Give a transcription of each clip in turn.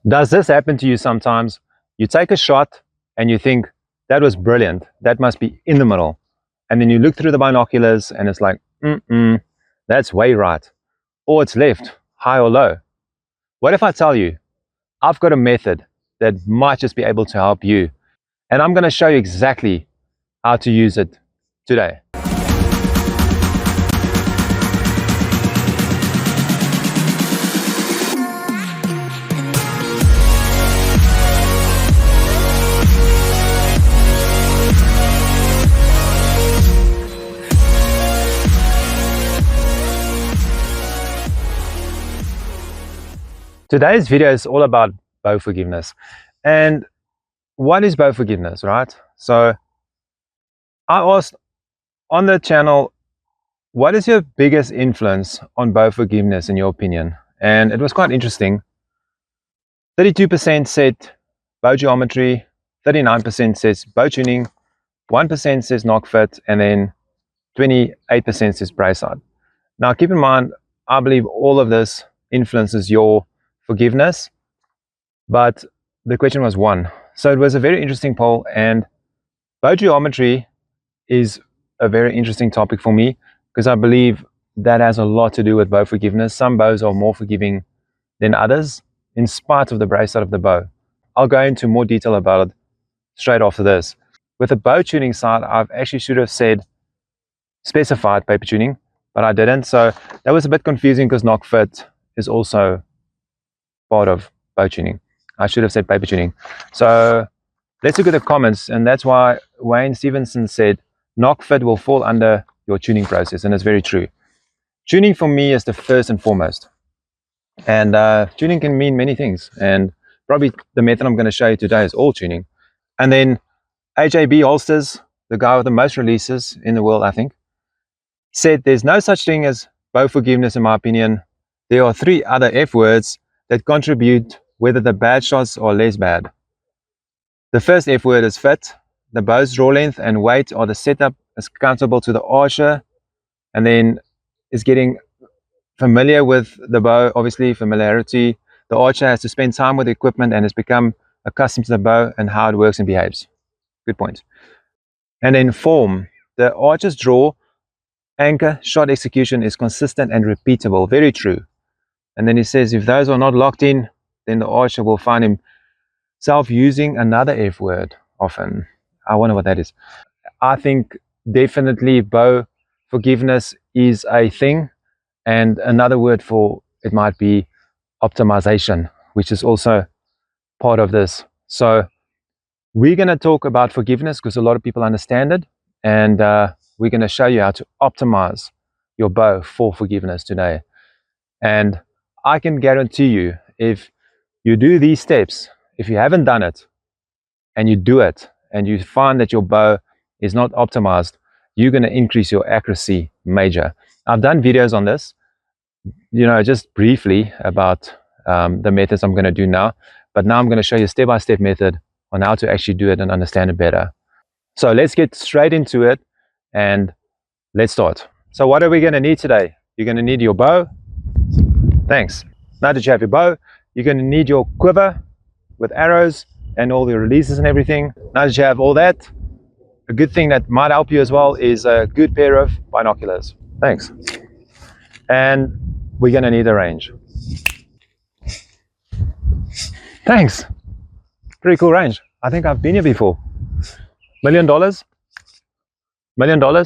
Does this happen to you sometimes? You take a shot and you think, that was brilliant, that must be in the middle. And then you look through the binoculars and it's like, that's way right. Or it's left, high or low. What if I tell you, I've got a method that might just be able to help you. And I'm going to show you exactly how to use it today. Today's video is all about bow forgiveness. And what is bow forgiveness, right? So I asked on the channel, what is your biggest influence on bow forgiveness in your opinion? And it was quite interesting. 32% said bow geometry, 39% says bow tuning, 1% says nock fit, and then 28% says brace side. Now keep in mind, I believe all of this influences your forgiveness, but the question was one. So it was a very interesting poll, and bow geometry is a very interesting topic for me because I believe that has a lot to do with bow forgiveness. Some bows are more forgiving than others in spite of the brace side of the bow. I'll go into more detail about it straight after this. With the bow tuning side, I've actually should have said specified paper tuning, but I didn't. So that was a bit confusing because nock fit is also part of bow tuning. I should have said paper tuning. So let's look at the comments, and that's why Wayne Stevenson said nock fit will fall under your tuning process, and it's very true. Tuning for me is the first and foremost, and tuning can mean many things, and probably the method I'm going to show you today is all tuning. And then AJB Holsters, the guy with the most releases in the world, I think, said there's no such thing as bow forgiveness in my opinion. There are 3 other F words that contribute whether the bad shots are less bad. The first F word is fit. The bow's draw length and weight are the setup is accountable to the archer, and then is getting familiar with the bow, obviously familiarity. The archer has to spend time with the equipment and has become accustomed to the bow and how it works and behaves. Good point. And then form. The archer's draw, anchor, shot execution is consistent and repeatable. Very true. And then he says if those are not locked in, then the archer will find himself using another F word often. I wonder what that is. I think definitely bow forgiveness is a thing, and another word for it might be optimization, which is also part of this. So we're going to talk about forgiveness because a lot of people understand it, and we're going to show you how to optimize your bow for forgiveness today. And I can guarantee you, if you do these steps, if you haven't done it and you do it and you find that your bow is not optimized, you're going to increase your accuracy major. I've done videos on this, just briefly about the methods I'm going to do now, but now I'm going to show you a step-by-step method on how to actually do it and understand it better. So let's get straight into it and let's start. So what are we going to need today? You're going to need your bow. Thanks. Now that you have your bow, you're going to need your quiver with arrows and all the releases and everything. Now that you have all that, a good thing that might help you as well is a good pair of binoculars. Thanks. And we're going to need a range. Thanks. Pretty cool range. I think I've been here before. $1 million? $1 million?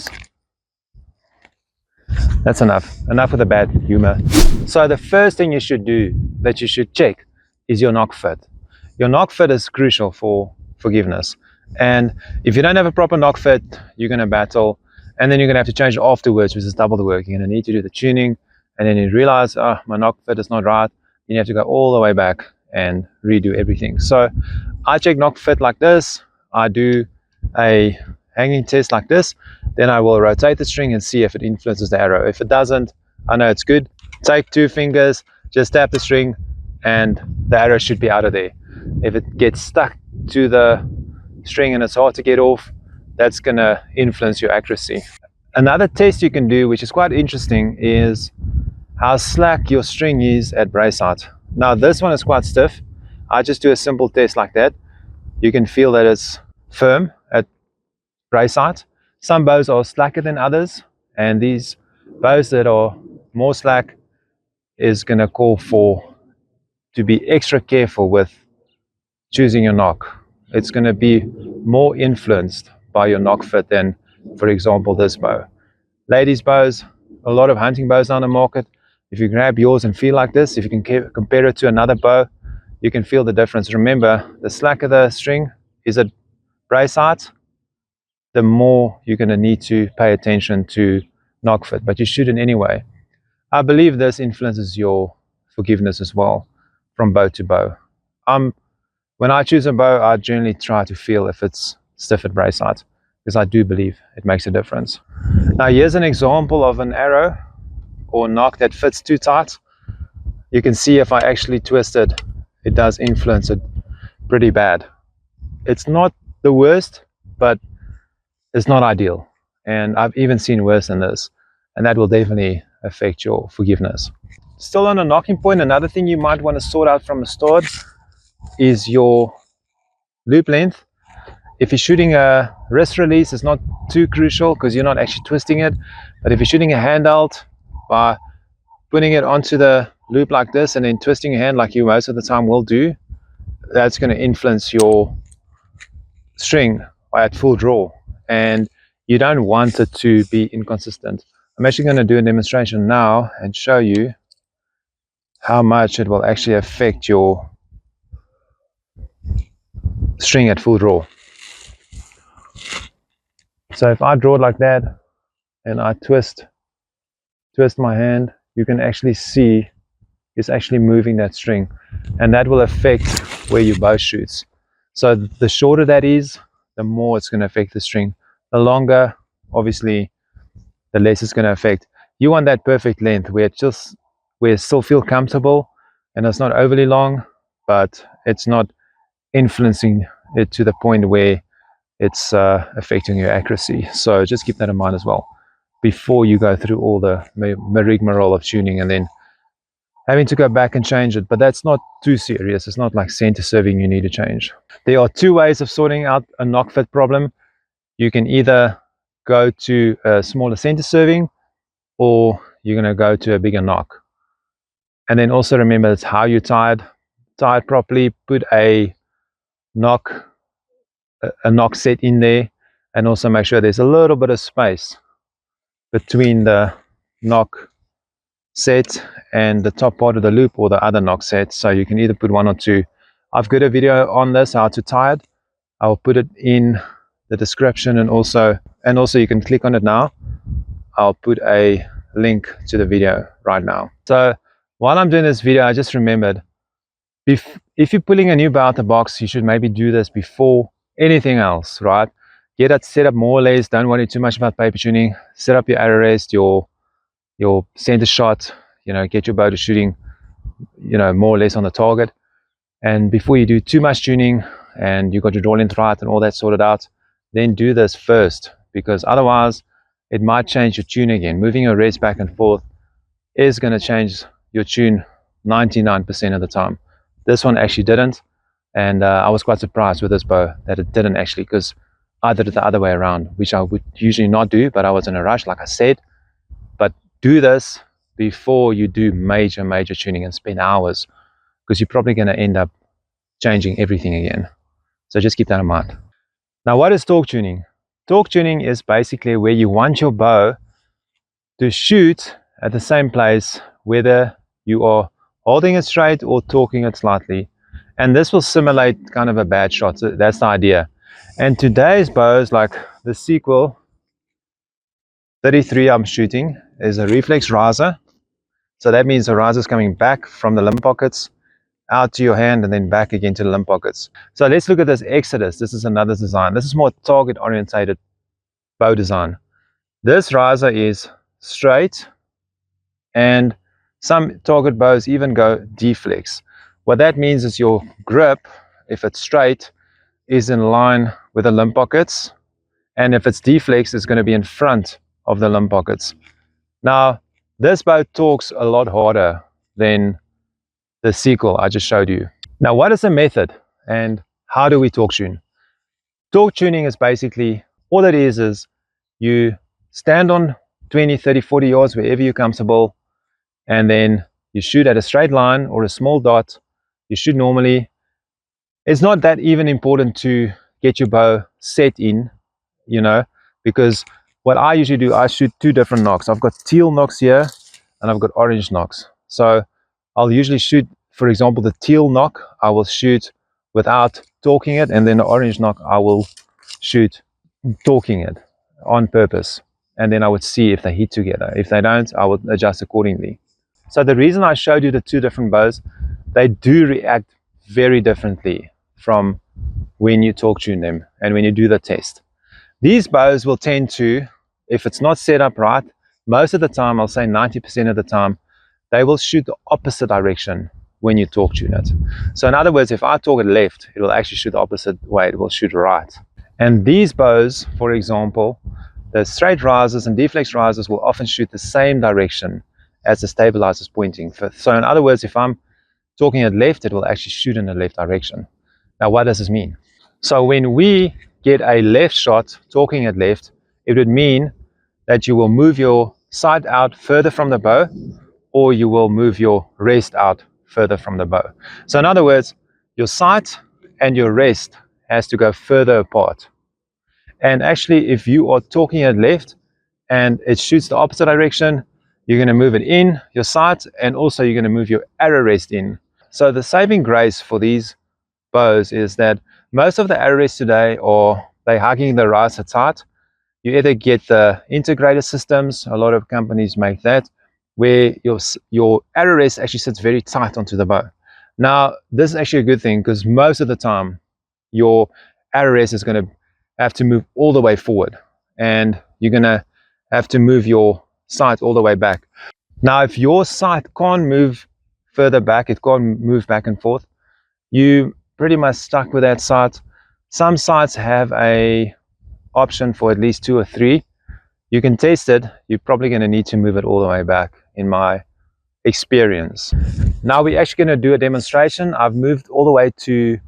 That's enough. Enough with the bad humor. So the first thing you should do, that you should check, is your nock fit. Your nock fit is crucial for forgiveness. And if you don't have a proper nock fit, you're going to battle, and then you're going to have to change it afterwards, which is double the work. You're going to need to do the tuning, and then you realize, oh, my nock fit is not right. Then you have to go all the way back and redo everything. So I check nock fit like this. I do a hanging test like this. Then I will rotate the string and see if it influences the arrow. If it doesn't, I know it's good. Take 2 fingers, just tap the string, and the arrow should be out of there. If it gets stuck to the string and it's hard to get off, that's going to influence your accuracy. Another test you can do, which is quite interesting, is how slack your string is at brace height. Now this one is quite stiff. I just do a simple test like that. You can feel that it's firm at brace height. Some bows are slacker than others, and these bows that are more slack is going to call for to be extra careful with choosing your nock. It's going to be more influenced by your nock fit than, for example, this bow. Ladies' bows, a lot of hunting bows on the market. If you grab yours and feel like this, if you can compare it to another bow, you can feel the difference. Remember, the slacker the string is at brace height, the more you're going to need to pay attention to nock fit, but you shouldn't anyway. I believe this influences your forgiveness as well from bow to bow. When I choose a bow, I generally try to feel if it's stiff at brace height, because I do believe it makes a difference. Now here's an example of an arrow or nock that fits too tight. You can see if I actually twist it, it does influence it pretty bad. It's not the worst, but it's not ideal. And I've even seen worse than this, and that will definitely affect your forgiveness. Still on a nocking point, another thing you might want to sort out from the start is your loop length. If you're shooting a wrist release, it's not too crucial because you're not actually twisting it. But if you're shooting a handheld, by putting it onto the loop like this and then twisting your hand like you most of the time will do, that's going to influence your string at full draw, and you don't want it to be inconsistent. I'm actually going to do a demonstration now and show you how much it will actually affect your string at full draw. So if I draw it like that and I twist my hand, you can actually see it's actually moving that string, and that will affect where your bow shoots. So the shorter that is, the more it's going to affect the string. The longer, obviously, the less it's going to affect. You want that perfect length where it still feel comfortable and it's not overly long, but it's not influencing it to the point where it's affecting your accuracy. So just keep that in mind as well before you go through all the rigmarole of tuning and then having to go back and change it. But that's not too serious. It's not like center serving you need to change. There are two ways of sorting out a nock fit problem. You can either go to a smaller center serving, or you're going to go to a bigger nock. And then also remember, it's how you tie it properly. Put a nock set in there, and also make sure there's a little bit of space between the nock set and the top part of the loop or the other nock set. So you can either put one or two. I've got a video on this, how to tie it. I'll put it in the description, and also you can click on it now. I'll put a link to the video right now. So while I'm doing this video, I just remembered, if you're pulling a new bow out the box, you should maybe do this before anything else, right? Get it set up more or less. Don't worry too much about paper tuning. Set up your arrow rest, your center shot, get your bow to shooting, more or less on the target. And before you do too much tuning and you got your draw length right and all that sorted out, then do this first, because otherwise it might change your tune again. Moving your rest back and forth is going to change your tune 99% of the time. This one actually didn't, and I was quite surprised with this bow that it didn't actually, because I did it the other way around, which I would usually not do, but I was in a rush, like I said. But do this before you do major tuning and spend hours, because you're probably going to end up changing everything again. So just keep that in mind. Now, what is torque tuning? Torque tuning is basically where you want your bow to shoot at the same place, whether you are holding it straight or torquing it slightly. And this will simulate kind of a bad shot. So that's the idea. And today's bows, like the Sequel 33 I'm shooting, is a reflex riser. So that means the riser is coming back from the limb pockets out to your hand and then back again to the limb pockets. So let's look at this Exodus. This is another design. This is more target orientated bow design. This riser is straight, and some target bows even go deflex. What that means is your grip, if it's straight, is in line with the limb pockets, and if it's deflex, it's going to be in front of the limb pockets. Now, this bow torques a lot harder than the Sequel I just showed you. Now, what is the method and how do we torque tune? Torque tuning is basically, all it is you stand on 20, 30, 40 yards, wherever you're comfortable, and then you shoot at a straight line or a small dot. You shoot normally. It's not that even important to get your bow set in, you know, because what I usually do, I shoot two different nocks. I've got teal nocks here and I've got orange nocks. So I'll usually shoot, for example, the teal nock, I will shoot without torquing it, and then the orange nock, I will shoot torquing it on purpose. And then I would see if they hit together. If they don't, I would adjust accordingly. So the reason I showed you the two different bows, they do react very differently from when you torque tune them and when you do the test. These bows will tend to, if it's not set up right, most of the time, I'll say 90% of the time, they will shoot the opposite direction when you torque tune it. So in other words, if I torque it left, it will actually shoot the opposite way, it will shoot right. And these bows, for example, the straight risers and deflex risers will often shoot the same direction as the stabilizer is pointing. So in other words, if I'm torquing it left, it will actually shoot in the left direction. Now, what does this mean? So when we get a left shot, torquing it left, it would mean that you will move your sight out further from the bow, or you will move your rest out further from the bow. So in other words, your sight and your rest has to go further apart. And actually, if you are torquing it left and it shoots the opposite direction, you're going to move it in, your sight, and also you're going to move your arrow rest in. So the saving grace for these bows is that most of the arrow rests today are they're hugging the riser tight. You either get the integrated systems, a lot of companies make that, where your arrow rest actually sits very tight onto the bow. Now, this is actually a good thing because most of the time your arrow rest is going to have to move all the way forward and you're going to have to move your sight all the way back. Now, if your sight can't move further back, it can't move back and forth, you pretty much stuck with that sight. Some sights have a option for at least 2 or 3. You can test it. You're probably going to need to move it all the way back, in my experience. Now we're actually going to do a demonstration. I've moved all the way to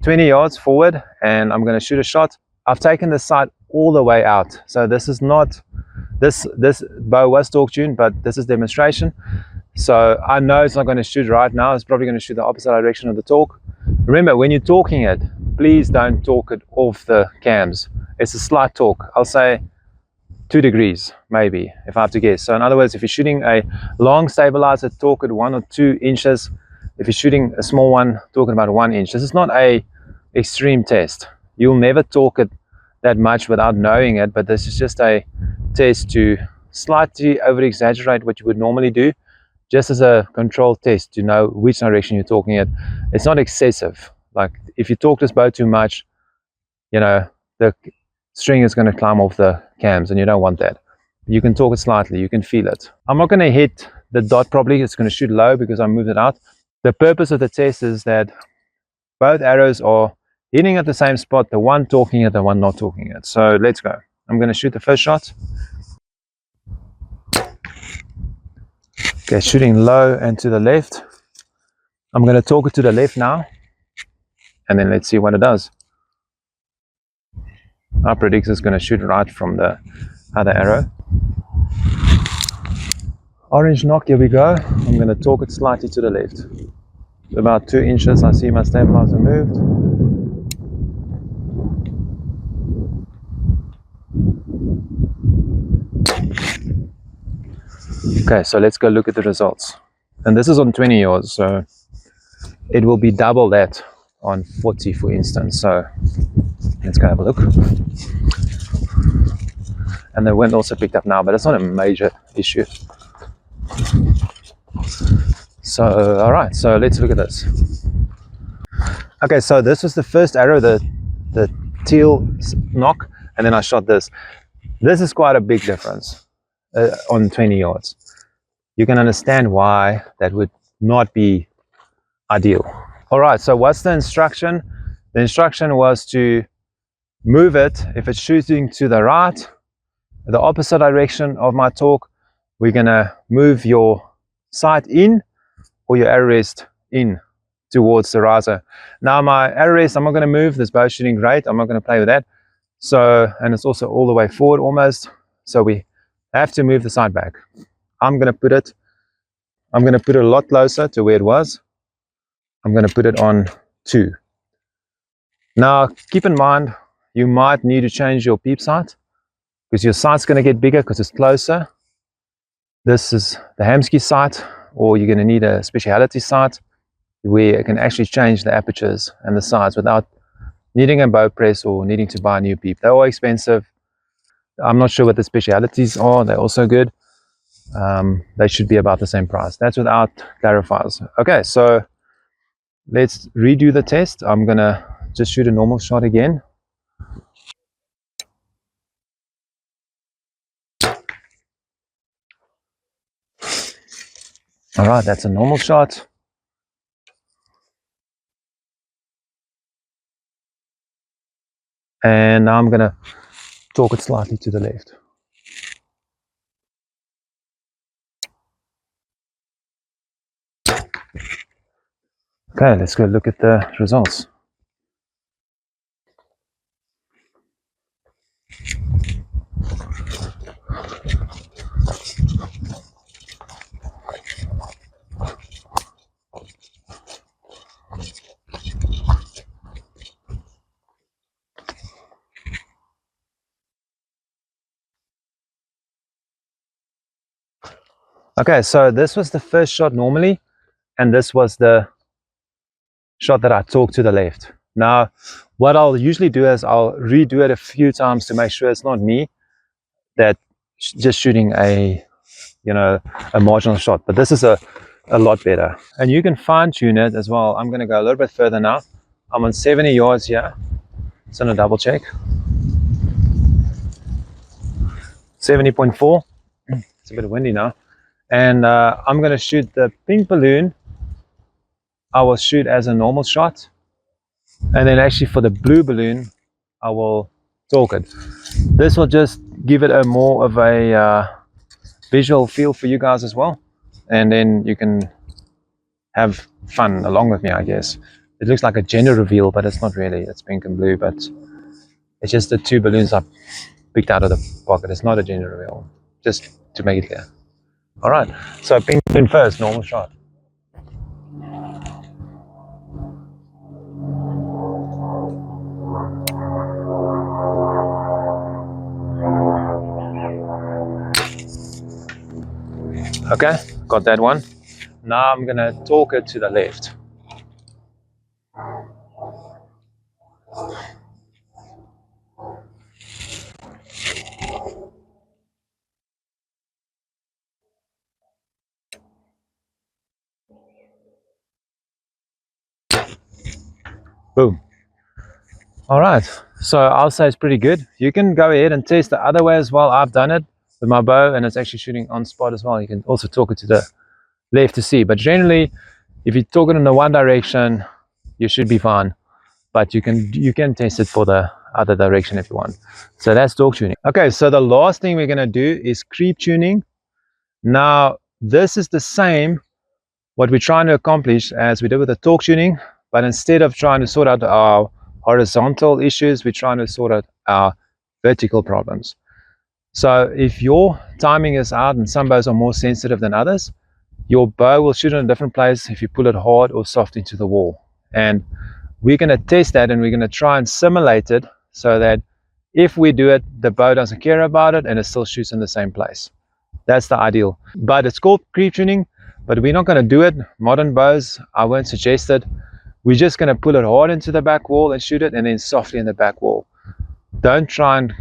20 yards forward and I'm going to shoot a shot. I've taken the sight all the way out. So this is not, this bow was torque tuned, but this is demonstration. So I know it's not going to shoot right now. It's probably going to shoot the opposite direction of the torque. Remember, when you're torquing it, please don't torque it off the cams. It's a slight torque. I'll say 2 degrees, maybe, if I have to guess. So in other words, if you're shooting a long stabilizer, torque it 1 or 2 inches. If you're shooting a small one, torque it about 1 inch. This is not a extreme test. You'll never torque it that much without knowing it, but this is just a test to slightly over-exaggerate what you would normally do, just as a control test to know which direction you're torquing it. It's not excessive. Like if you torque this bow too much, you know, the string is going to climb off the cams and you don't want that. You can torque it slightly, you can feel it. I'm not going to hit the dot properly, it's going to shoot low because I moved it out. The purpose of the test is that both arrows are hitting at the same spot, the one torquing it, the one not torquing it. So let's go. I'm going to shoot the first shot. Okay, shooting low and to the left. I'm going to torque it to the left now, and then let's see what it does. I predict it's going to shoot right from the other arrow. Orange nock, here we go. I'm going to torque it slightly to the left. About 2 inches, I see my stabilizer moved. Okay, so let's go look at the results. And this is on 20 yards, so it will be double that on 40, for instance. So let's go have a look. And the wind also picked up now, but it's not a major issue. So, all right, so let's look at this. Okay, so this was the first arrow, the teal nock, and then I shot this. This is quite a big difference on 20 yards. You can understand why that would not be ideal. All right, so what's the instruction? The instruction was to move it. If it's shooting to the right, the opposite direction of my torque, we're gonna move your sight in or your arrow rest in towards the riser. Now my arrow rest, I'm not going to move. This bow shooting great. I'm not going to play with that. So, and it's also all the way forward almost. So we have to move the sight back. I'm going to put it a lot closer to where it was. I'm going to put it on 2. Now, keep in mind, you might need to change your peep sight because your sight's going to get bigger because it's closer. This is the Hamsky sight, or you're going to need a specialty sight where it can actually change the apertures and the sights without needing a bow press or needing to buy a new peep. They're all expensive. I'm not sure what the specialities are. They're also good. They should be about the same price. That's without clarifiers. Okay, so let's redo the test. I'm going to just shoot a normal shot again. All right, that's a normal shot. And now I'm going to torque it slightly to the left. Okay, let's go look at the results. Okay, so this was the first shot normally, and this was the shot that I torqued to the left. Now, what I'll usually do is I'll redo it a few times to make sure it's not me that just shooting a marginal shot, but this is a lot better. And you can fine tune it as well. I'm going to go a little bit further now. I'm on 70 yards here. So I'm going to double check. 70.4. It's a bit windy now. And I'm going to shoot the pink balloon. I will shoot as a normal shot. And then actually for the blue balloon, I will torque it. This will just give it a more of a visual feel for you guys as well. And then you can have fun along with me, I guess. It looks like a gender reveal, but it's not really. It's pink and blue, but it's just the 2 balloons I picked out of the pocket. It's not a gender reveal, just to make it clear. All right, so pink balloon first, normal shot. Okay, got that one. Now I'm gonna torque it to the left. Boom. All right, so I'll say it's pretty good. You can go ahead and test the other way as well. I've done it with my bow and it's actually shooting on spot as well. You can also torque it to the left to see, but generally if you torque it in the one direction, you should be fine, but you can test it for the other direction if you want. So that's torque tuning. Okay, so the last thing we're going to do is creep tuning. Now this is the same what we're trying to accomplish as we did with the torque tuning, but instead of trying to sort out our horizontal issues, we're trying to sort out our vertical problems. So if your timing is out and some bows are more sensitive than others, your bow will shoot in a different place if you pull it hard or soft into the wall. And we're going to test that and we're going to try and simulate it so that if we do it, the bow doesn't care about it and it still shoots in the same place. That's the ideal. But it's called creep tuning, but we're not going to do it. Modern bows, I won't suggest it. We're just going to pull it hard into the back wall and shoot it, and then softly in the back wall. Don't try and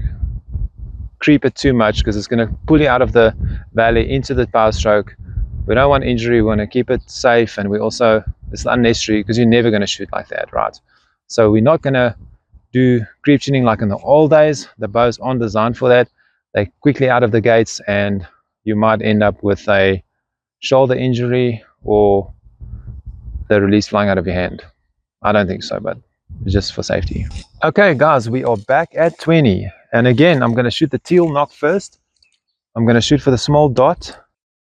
creep it too much because it's going to pull you out of the valley into the power stroke. We don't want injury. We want to keep it safe, and we also, it's unnecessary because you're never going to shoot like that, right? So we're not going to do creep tuning like in the old days. The bows aren't designed for that. They're quickly out of the gates and you might end up with a shoulder injury or the release flying out of your hand. I don't think so, but just for safety. Okay guys, we are back at 20, and again I'm going to shoot the teal nock first. I'm going to shoot for the small dot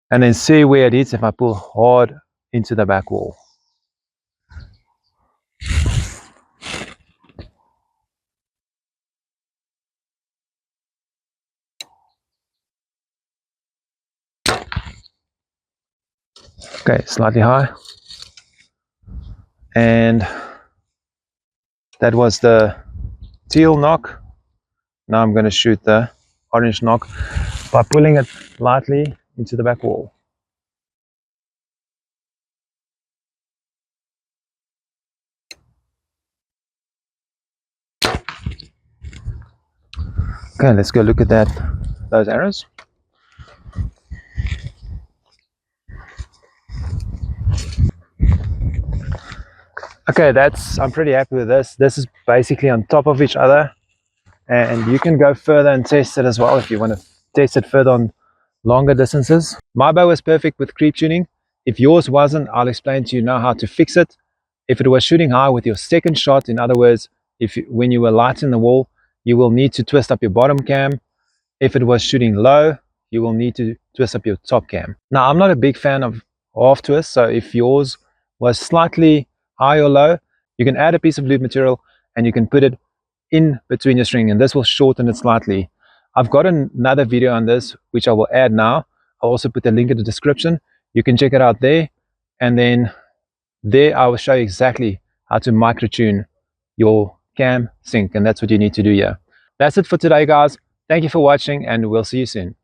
and then see where it is if I pull hard into the back wall. Okay, slightly high. And that was the teal nock. Now I'm going to shoot the orange nock by pulling it lightly into the back wall. Okay, let's go look at those arrows. Okay, I'm pretty happy with this. This is basically on top of each other, and you can go further and test it as well if you want to test it further on longer distances. My bow was perfect with creep tuning. If yours wasn't, I'll explain to you now how to fix it. If it was shooting high with your second shot, in other words, when you were lighting the wall, you will need to twist up your bottom cam. If it was shooting low, you will need to twist up your top cam. Now, I'm not a big fan of half twist, so if yours was slightly high or low, you can add a piece of loop material and you can put it in between your string, and this will shorten it slightly. I've got another video on this, which I will add now. I'll also put the link in the description. You can check it out there, and then there I will show you exactly how to micro tune your cam sync, and that's what you need to do here. That's it for today, guys. Thank you for watching, and we'll see you soon.